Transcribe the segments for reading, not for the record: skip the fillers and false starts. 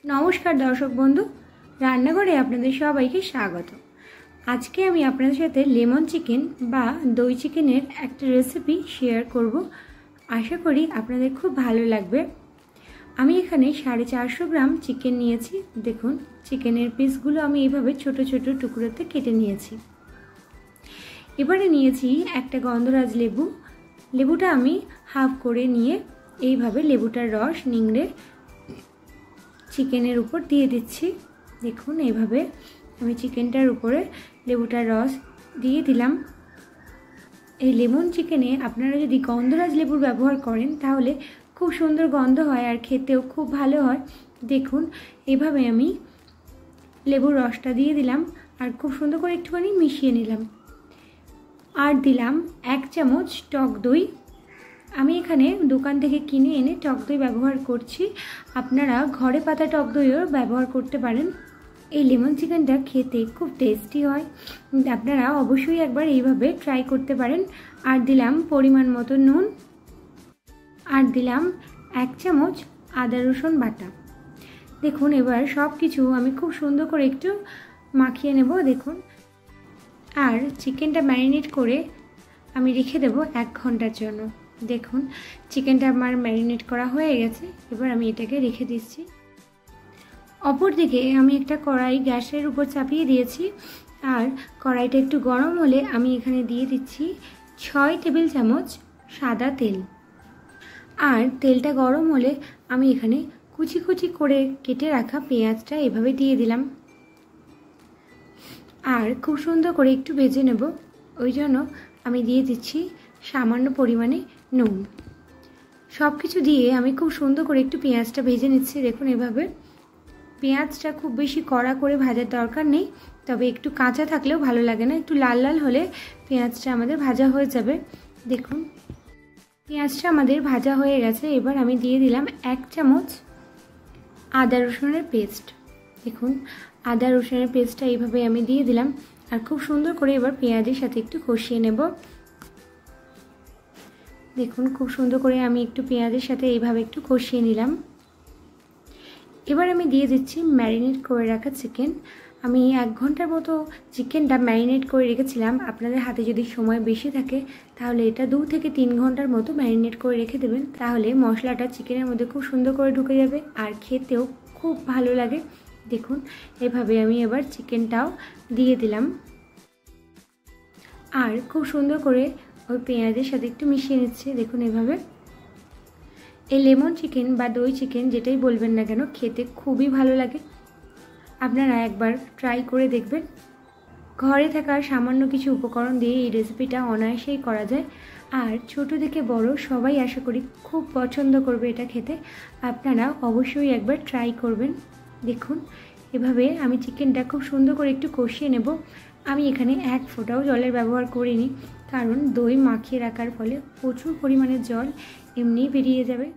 নমস্কার দর্শক বন্ধু, রান্নাঘরে আপনাদের সবাইকে স্বাগত। আজকে আমি আপনাদের সাথে লেমন চিকেন বা দই চিকেনের একটা রেসিপি শেয়ার করব। আশা করি আপনাদের খুব ভালো লাগবে। আমি এখানে 450 গ্রাম চিকেন নিয়েছি। দেখুন, চিকেনের পিসগুলো আমি এইভাবে ছোট ছোট টুকরোতে কেটে নিয়েছি। এবারে নিয়েছি একটা গন্ধরাজ লেবু। লেবুটা আমি হাফ করে নিয়ে এইভাবে লেবুটার রস নিংড়ে চিকেনের উপর দিয়ে দিচ্ছি। দেখুন, এইভাবে আমি চিকেনটার উপরে লেবুটার রস দিয়ে দিলাম। এই লেমন চিকেনে আপনারা যদি গন্ধরাজ লেবুর ব্যবহার করেন তাহলে খুব সুন্দর গন্ধ হয় আর খেতেও খুব ভালো হয়। দেখুন, এইভাবে আমি লেবুর রসটা দিয়ে দিলাম আর খুব সুন্দর করে একটুখানি মিশিয়ে নিলাম। আর দিলাম 1 চামচ টক দই। আমি এখানে দোকান থেকে কিনে এনে টক দই ব্যবহার করছি, আপনারা ঘরে পাতা টক দইও ব্যবহার করতে পারেন। এই লেমন চিকেনটা খেতে খুব টেস্টি হয়, আপনারা অবশ্যই একবার এইভাবে ট্রাই করতে পারেন। আর দিলাম পরিমাণ মতো নুন, আর দিলাম 1 চামচ আদা রসুন বাটা। দেখুন, এবার সব কিছু আমি খুব সুন্দর করে একটু মাখিয়ে নেব। দেখুন, আর চিকেনটা ম্যারিনেট করে আমি রেখে দেবো 1 ঘন্টার জন্য। দেখুন, চিকেনটা আমার ম্যারিনেট করা হয়ে গেছে। এবার আমি এটাকে রেখে দিচ্ছি। অপরদিকে আমি একটা কড়াই গ্যাসের উপর চাপিয়ে দিয়েছি, আর কড়াইটা একটু গরম হলে আমি এখানে দিয়ে দিচ্ছি 6 টেবিল চামচ সাদা তেল। আর তেলটা গরম হলে আমি এখানে কুচি কুচি করে কেটে রাখা পেঁয়াজটা এভাবে দিয়ে দিলাম, আর খুব সুন্দর করে একটু ভেজে নেব। ওই জন্য আমি দিয়ে দিচ্ছি সামান্য পরিমাণে নুন। সব কিছু দিয়ে আমি খুব সুন্দর করে একটু পেঁয়াজটা ভেজে নিচ্ছি। দেখুন, এভাবে পেঁয়াজটা খুব বেশি কড়া করে ভাজার দরকার নেই, তবে একটু কাঁচা থাকলেও ভালো লাগে না, একটু লাল লাল হলে পেঁয়াজটা আমাদের ভাজা হয়ে যাবে। দেখুন, পেঁয়াজটা আমাদের ভাজা হয়ে গেছে। এবার আমি দিয়ে দিলাম 1 চামচ আদা রসুনের পেস্ট। দেখুন, আদা রসুনের পেস্টটা এইভাবে আমি দিয়ে দিলাম, আর খুব সুন্দর করে এবার পেঁয়াজের সাথে একটু কষিয়ে নেব। দেখুন, খুব সুন্দর করে আমি একটু পেঁয়াজের সাথে এইভাবে একটু কষিয়ে নিলাম। এবার আমি দিয়ে দিচ্ছি ম্যারিনেট করে রাখা চিকেন। আমি 1 ঘন্টার মতো চিকেনটা ম্যারিনেট করে রেখেছিলাম। আপনাদের হাতে যদি সময় বেশি থাকে তাহলে এটা 2 থেকে 3 ঘন্টার মতো ম্যারিনেট করে রেখে দেবেন, তাহলে মশলাটা চিকেনের মধ্যে খুব সুন্দর করে ঢুকে যাবে আর খেতেও খুব ভালো লাগে। দেখুন, এভাবে আমি এবার চিকেনটাও দিয়ে দিলাম, আর খুব সুন্দর করে ওই পেঁয়াজের সাথে একটু মিশিয়ে নিচ্ছে। দেখুন, এভাবে এই লেমন চিকেন বা দই চিকেন যেটাই বলবেন না কেন, খেতে খুবই ভালো লাগে। আপনারা একবার ট্রাই করে দেখবেন। ঘরে থাকা সামান্য কিছু উপকরণ দিয়ে এই রেসিপিটা অনায়াসেই করা যায়, আর ছোট থেকে বড় সবাই আশা করি খুব পছন্দ করবে এটা খেতে। আপনারা অবশ্যই একবার ট্রাই করবেন। দেখুন, এভাবে আমি চিকেনটা খুব সুন্দর করে একটু কষিয়ে নেব। আমি এখানে 1 ফোঁটাও জলের ব্যবহার করিনি, কারণ দই মাখিয়ে রাখার ফলে প্রচুর পরিমাণে জল এমনিই বেরিয়ে যাবে।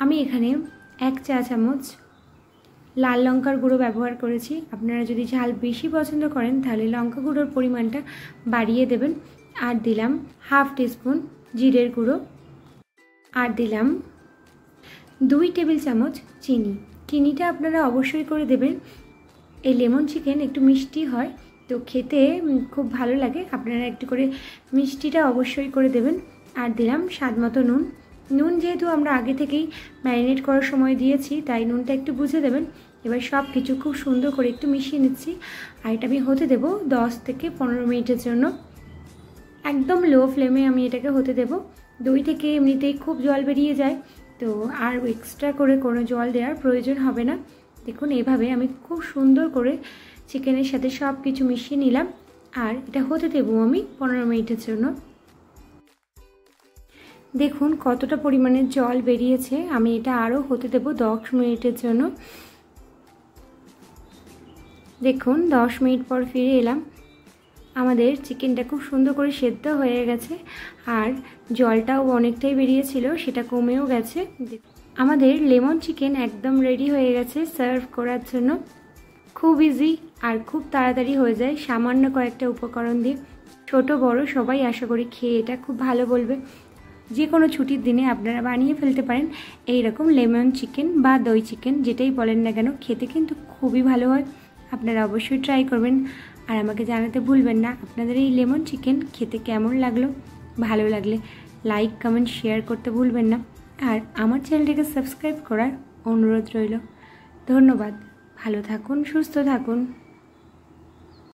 আমি এখানে 1 চা চামচ লাল লঙ্কার গুঁড়ো ব্যবহার করেছি। আপনারা যদি ঝাল বেশি পছন্দ করেন তাহলে লঙ্কা গুঁড়োর পরিমাণটা বাড়িয়ে দেবেন। আর দিলাম হাফ টিস্পুন জিরের গুঁড়ো, আর দিলাম 2 টেবিল চামচ চিনি। চিনিটা আপনারা অবশ্যই করে দেবেন। এই লেমন চিকেন একটু মিষ্টি হয়, তো খেতে খুব ভালো লাগে। আপনারা একটু করে মিষ্টিটা অবশ্যই করে দেবেন। আর দিলাম স্বাদ মতো নুন। নুন যেহেতু আমরা আগে থেকেই ম্যারিনেট করার সময় দিয়েছি, তাই নুনটা একটু বুঝে দেবেন। এবার সব কিছু খুব সুন্দর করে একটু মিশিয়ে নিচ্ছি, আর এটা আমি হতে দেব 10 থেকে 15 মিনিটের জন্য। একদম লো ফ্লেমে আমি এটাকে হতে দেব। দই থেকে এমনিতেই খুব জল বেরিয়ে যায়, তো আর এক্সট্রা করে কোনো জল দেওয়ার প্রয়োজন হবে না। দেখুন, এভাবে আমি খুব সুন্দর করে চিকেনের সাথে সব কিছু মিশিয়ে নিলাম, আর এটা হতে দেবো আমি 15 মিনিটের জন্য। দেখুন কতটা পরিমাণে জল বেরিয়েছে। আমি এটা আরও হতে দেব 10 মিনিটের জন্য। দেখুন, 10 মিনিট পর ফিরে এলাম। আমাদের চিকেনটা খুব সুন্দর করে সেদ্ধ হয়ে গেছে, আর জলটাও অনেকটাই বেরিয়েছিল, সেটা কমেও গেছে। আমাদের লেমন চিকেন একদম রেডি হয়ে গেছে সার্ভ করার জন্য। খুব ইজি আর খুব তাড়াতাড়ি হয়ে যায় সামান্য কয়েকটা উপকরণ দিয়ে। ছোট বড় সবাই আশা করি খেয়ে এটা খুব ভালো বলবে। যে কোনো ছুটির দিনে আপনারা বানিয়ে ফেলতে পারেন এই রকম লেমন চিকেন বা দই চিকেন, যেটাই বলেন না কেন, খেতে কিন্তু খুবই ভালো হয়। আপনারা অবশ্যই ট্রাই করবেন আর আমাকে জানাতে ভুলবেন না আপনাদের এই লেমন চিকেন খেতে কেমন লাগলো। ভালো লাগলে লাইক, কমেন্ট, শেয়ার করতে ভুলবেন না। আর আমার চ্যানেলটিকে সাবস্ক্রাইব করার অনুরোধ রইল। ধন্যবাদ। ভালো থাকুন, সুস্থ থাকুন।